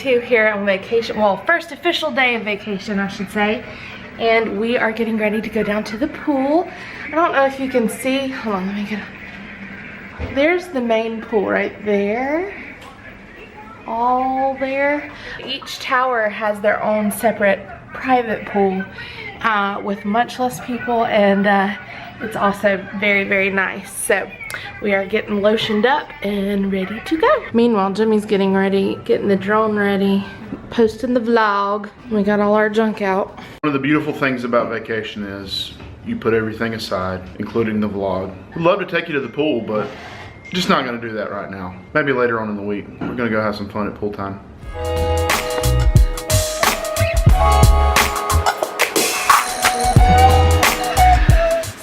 2 here on vacation. Well, first official day of vacation, I should say. And we are getting ready to go down to the pool. I don't know if you can see. Hold on, let me get it. There's the main pool right there. All there. Each tower has their own separate private pool with much less people, and it's also very, very nice. So we are getting lotioned up and ready to go. Meanwhile, Jimmy's getting ready, getting the drone ready, posting the vlog. We got all our junk out. One of the beautiful things about vacation is you put everything aside, including the vlog. We'd love to take you to the pool, but just not gonna do that right now. Maybe later on in the week. We're gonna go have some fun at pool time.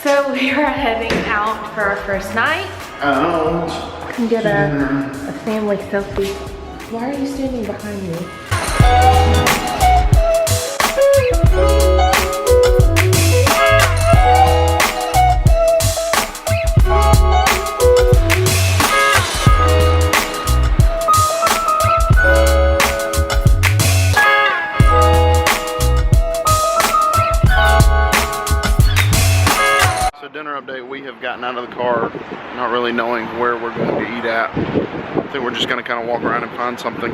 So we are heading out for our first night. Out. Come get a family selfie. Why are you standing behind me? We have gotten out of the car, not really knowing where we're going to eat at. I think we're just going to kind of walk around and find something.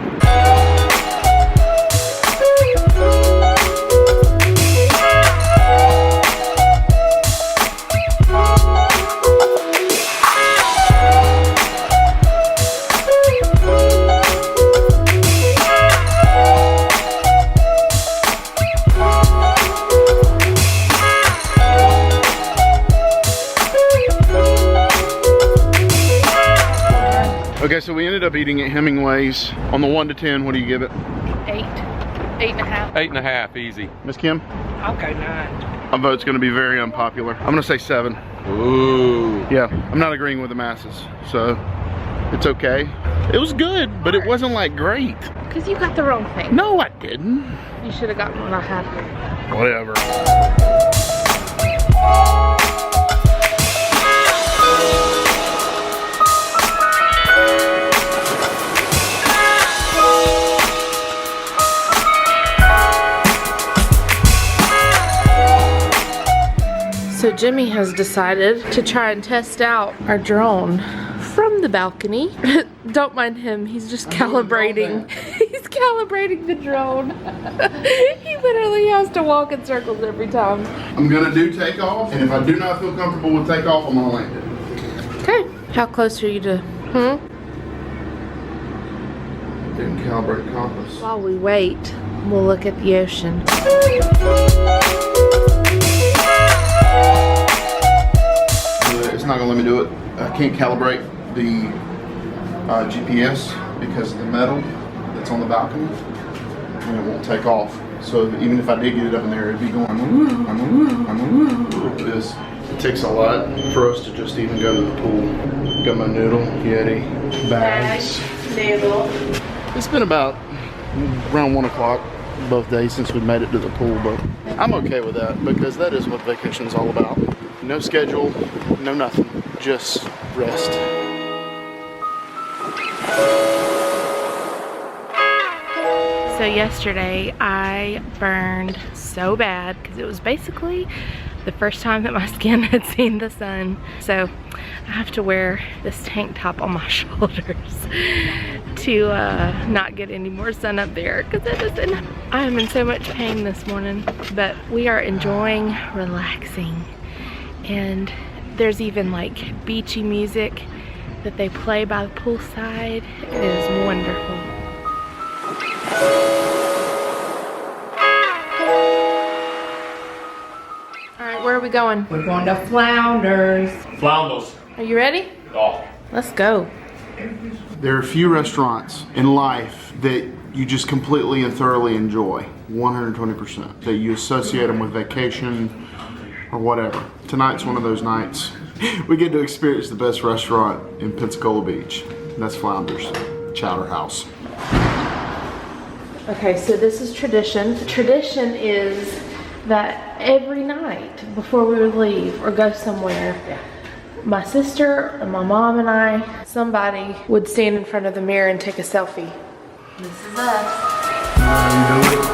Okay, so we ended up eating at Hemingway's. On the 1 to 10, what do you give it? 8. 8.5. 8.5, easy. Miss Kim? I'll go 9. My vote's gonna be very unpopular. I'm gonna say 7. Ooh. Yeah, I'm not agreeing with the masses, so it's okay. It was good, but it wasn't like great. Because you got the wrong thing. No, I didn't. You should have gotten what I had. Whatever. So Jimmy has decided to try and test out our drone from the balcony. Don't mind him, he's just calibrating. He's calibrating the drone. He literally has to walk in circles every time. I'm gonna do takeoff, and if I do not feel comfortable with takeoff, I'm gonna land it. Okay, how close are you to, Didn't calibrate compass. While we wait, we'll look at the ocean. It's not gonna let me do it. I can't calibrate the GPS because of the metal that's on the balcony, and it won't take off. So even if I did get it up in there, it'd be going like this. It takes a lot for us to just even go to the pool. Got my noodle, Yeti, bags. Noodle. It's been about around 1 o'clock both days since we made it to the pool, but I'm okay with that because that is what vacation's all about. No schedule, no nothing, just rest. So yesterday I burned so bad because it was basically the first time that my skin had seen the sun. So I have to wear this tank top on my shoulders to not get any more sun up there because I am in so much pain this morning. But we are enjoying relaxing, and there's even like beachy music that they play by the poolside. It is wonderful. Alright, where are we going? We're going to Flounders. Flounders. Are you ready? Oh. Let's go. There are few restaurants in life that you just completely and thoroughly enjoy, 120%, that you associate them with vacation or whatever. Tonight's one of those nights. We get to experience the best restaurant in Pensacola Beach. And that's Flounders Chowder House. Okay, so this is tradition. Tradition is that every night before we would leave or go somewhere, my sister and my mom and I, somebody would stand in front of the mirror and take a selfie. This is us. How you doing?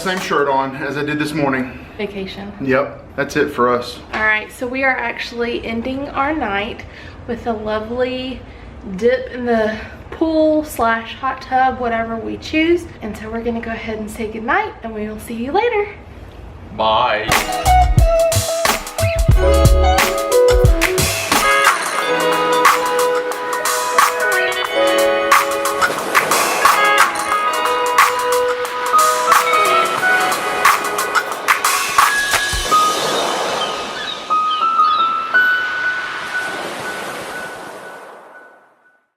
Same shirt on as I did this morning. Vacation. Yep, that's it for us. All right, so we are actually ending our night with a lovely dip in the pool slash hot tub, whatever we choose. And so we're gonna go ahead and say goodnight, and we will see you later. Bye.